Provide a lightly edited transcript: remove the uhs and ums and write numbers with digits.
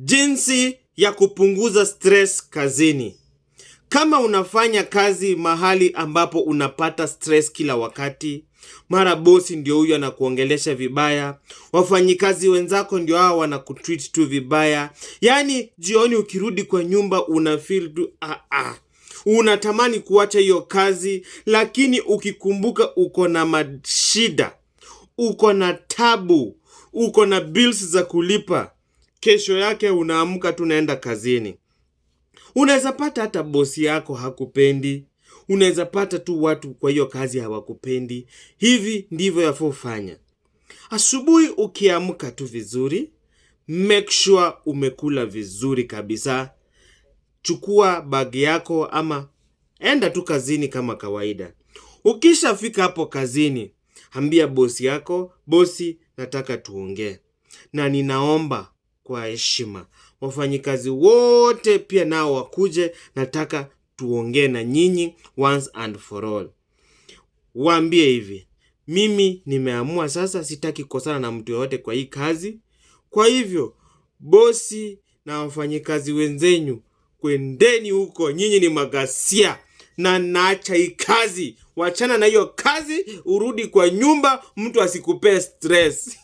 Jinsi ya kupunguza stress kazini. Kama unafanya kazi mahali ambapo unapata stress kila wakati, mara bosi ndio huyo anakuongelesha vibaya, wafanyikazi wenzako ndio hao wanakutreat tu vibaya, yani jioni ukirudi kwa nyumba unafeel tu unatamani kuacha hiyo kazi, lakini ukikumbuka uko na mashida, uko na tabu, uko na bills za kulipa, kesho yake unaamka tunaenda kazini. Unaweza pata hata bosi yako hakupendi. Unaweza pata tu watu kwa hiyo kazi hawakupendi. Hivi ndivyo yafofanya. Asubuhi ukiamka tu vizuri, make sure umekula vizuri kabisa. Chukua bagi yako ama enda tu kazini kama kawaida. Ukishafika hapo kazini, ambia bosi yako, bosi nataka tuongee. Na ninaomba kwa heshima wafanyikazi wote pia nao wakuje, nataka tuongee na nyinyi once and for all. Waambie hivi, mimi nimeamua sasa sitaki kukosana na mtu yoyote kwa hii kazi. Kwa hivyo, bosi na wafanyikazi wenzenyu, kwendeni huko, nyinyi ni magasia na naacha hii kazi. Wachana na hiyo kazi, urudi kwa nyumba, mtu asikupee stress.